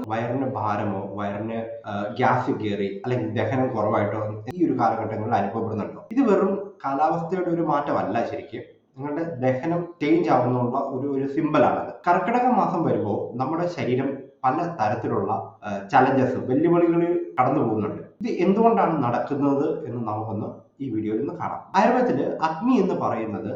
വയറിന് ഭാരമോ വയറിന് ഗ്യാസ് കയറി അല്ലെങ്കിൽ ദഹനം കുറവായിട്ടോ ഈ ഒരു കാലഘട്ടങ്ങളിൽ അനുഭവപ്പെടുന്നുണ്ടോ? ഇത് വെറും കാലാവസ്ഥയുടെ ഒരു മാറ്റമല്ല ശരിക്കും, നിങ്ങളുടെ ദഹനം ചേഞ്ച് ആവുന്നുള്ള ഒരു സിമ്പലാണത്. കർക്കിടക മാസം വരുമ്പോൾ നമ്മുടെ ശരീരം പല തരത്തിലുള്ള ചലഞ്ചസ്, വെല്ലുവിളികളിൽ കടന്നു പോകുന്നുണ്ട്. ഇത് എന്തുകൊണ്ടാണ് നടക്കുന്നത് എന്ന് നമുക്കൊന്ന് ഈ വീഡിയോയിൽ നിന്ന് കാണാം. ആയുർവേദത്തില് അഗ്നി എന്ന് പറയുന്നത്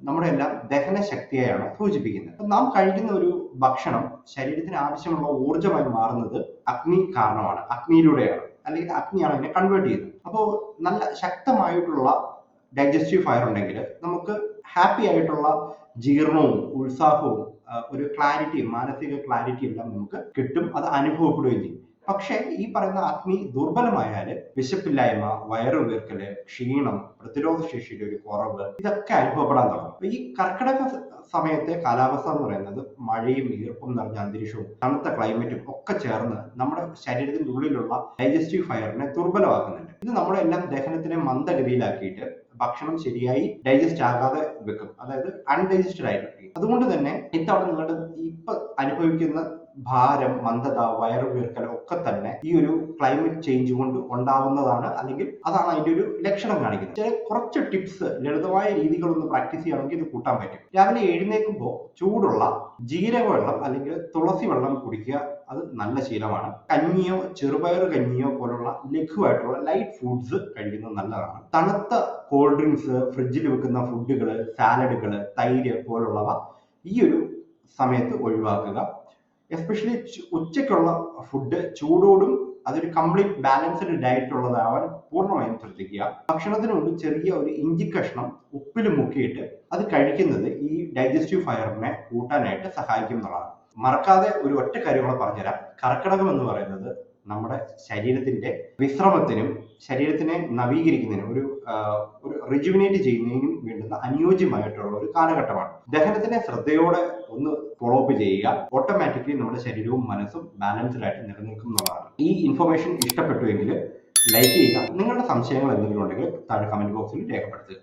നമ്മുടെ എല്ലാം ദഹന ശക്തിയെയാണ് സൂചിപ്പിക്കുന്നത്. നാം കഴിക്കുന്ന ഒരു ഭക്ഷണം ശരീരത്തിന് ആവശ്യമുള്ള ഊർജ്ജമായി മാറുന്നത് അഗ്നി കാരണമാണ്, അഗ്നിയിലൂടെയാണ്, അല്ലെങ്കിൽ അഗ്നിയാണ് അതിനെ കൺവേർട്ട് ചെയ്യുന്നത്. അപ്പോൾ നല്ല ശക്തമായിട്ടുള്ള ഡൈജസ്റ്റീവ് ഫയർ ഉണ്ടെങ്കിൽ നമുക്ക് ഹാപ്പി ആയിട്ടുള്ള ജീർണവും ഉത്സാഹവും ഒരു ക്ലാരിറ്റിയും മാനസിക ക്ലാരിറ്റിയും എല്ലാം നമുക്ക് കിട്ടും, അത് അനുഭവപ്പെടുകയും ചെയ്യും. പക്ഷെ ഈ പറയുന്ന അഗ്നി ദുർബലമായാല് വിശപ്പില്ലായ്മ, വയറുവീർക്കല്, ക്ഷീണം, പ്രതിരോധ ശേഷിയുടെ ഒരു കുറവ്, ഇതൊക്കെ അനുഭവപ്പെടാൻ തുടങ്ങും. ഈ കർക്കിടക സമയത്തെ കാലാവസ്ഥ എന്ന് പറയുന്നത് മഴയും ഈർപ്പം നിറഞ്ഞ അന്തരീക്ഷവും തണുത്ത ക്ലൈമറ്റും ഒക്കെ ചേർന്ന് നമ്മുടെ ശരീരത്തിന്റെ ഉള്ളിലുള്ള ഡൈജസ്റ്റീവ് ഫയറിനെ ദുർബലമാക്കുന്നുണ്ട്. ഇത് നമ്മുടെ എല്ലാം ദഹനത്തിനെ മന്ദഗതിയിലാക്കിയിട്ട് ഭക്ഷണം ശരിയായി ഡൈജസ്റ്റ് ആകാതെ വെക്കും, അതായത് അൺഡൈജസ്റ്റഡ് ആയിട്ട്. അതുകൊണ്ട് തന്നെ ഇത്തവണ നിങ്ങളുടെ ഇപ്പൊ അനുഭവിക്കുന്ന ഭാരം, മന്ദത, വയറുവീർക്കൽ ഒക്കെ തന്നെ ഈ ഒരു ക്ലൈമറ്റ് ചേഞ്ച് കൊണ്ട് ഉണ്ടാവുന്നതാണ്, അല്ലെങ്കിൽ അതാണ് അതിന്റെ ഒരു ലക്ഷണം കാണിക്കുന്നത്. ചില കുറച്ച് ടിപ്സ്, ലളിതമായ രീതികളൊന്ന് പ്രാക്ടീസ് ചെയ്യുകയാണെങ്കിൽ ഇത് കൂട്ടാൻ പറ്റും. രാവിലെ എഴുന്നേൽക്കുമ്പോൾ ചൂടുള്ള ജീരക വെള്ളം അല്ലെങ്കിൽ തുളസി വെള്ളം കുടിക്കുക, അത് നല്ല ശീലമാണ്. കഞ്ഞിയോ ചെറുപയർ കഞ്ഞിയോ പോലുള്ള ലഘുവായിട്ടുള്ള ലൈറ്റ് ഫുഡ്സ് കഴിക്കുന്നത് നല്ലതാണ്. തണുത്ത കോൾഡ് ഡ്രിങ്ക്സ്, ഫ്രിഡ്ജിൽ വെക്കുന്ന ഫുഡുകൾ, സാലഡുകൾ, തൈര് പോലുള്ളവ ഈ ഒരു സമയത്ത് ഒഴിവാക്കുക. എസ്പെഷ്യലി ഉച്ചയ്ക്കുള്ള ഫുഡ് ചൂടോടും അതൊരു കംപ്ലീറ്റ് ബാലൻസ്ഡ് ഡയറ്റ് ഉള്ളതാവാൻ പൂർണ്ണമായും ശ്രദ്ധിക്കുക. ഭക്ഷണത്തിന് മുമ്പ് ചെറിയ ഒരു ഇഞ്ചി കഷ്ണം ഉപ്പിൽ മുക്കിയിട്ട് അത് കഴിക്കുന്നത് ഈ ഡൈജസ്റ്റീവ് ഫയറിനെ കൂട്ടാനായിട്ട് സഹായിക്കും എന്നുള്ളതാണ്. മറക്കാതെ ഒരു ഒറ്റ കാര്യം കൂടെ പറഞ്ഞുതരാം. കർക്കിടകം എന്ന് പറയുന്നത് നമ്മുടെ ശരീരത്തിന്റെ വിശ്രമത്തിനും ശരീരത്തിനെ നവീകരിക്കുന്നതിനും ഒരു റിജുവിനേറ്റ് ചെയ്യുന്നതിനും വേണ്ടുന്ന അനുയോജ്യമായിട്ടുള്ള ഒരു കാലഘട്ടമാണ്. ദഹനത്തിനെ ശ്രദ്ധയോടെ ഒന്ന് ഫോളോ അപ്പ് ചെയ്യുക, ഓട്ടോമാറ്റിക്കലി നമ്മുടെ ശരീരവും മനസ്സും ബാലൻസ്ഡ് ആയിട്ട് നിലനിൽക്കും എന്നുള്ളതാണ്. ഈ ഇൻഫർമേഷൻ ഇഷ്ടപ്പെട്ടുവെങ്കിൽ ലൈക്ക് ചെയ്യുക. നിങ്ങളുടെ സംശയങ്ങൾ എന്തെങ്കിലും ഉണ്ടെങ്കിൽ താഴെ കമന്റ് ബോക്സിൽ രേഖപ്പെടുത്തുക.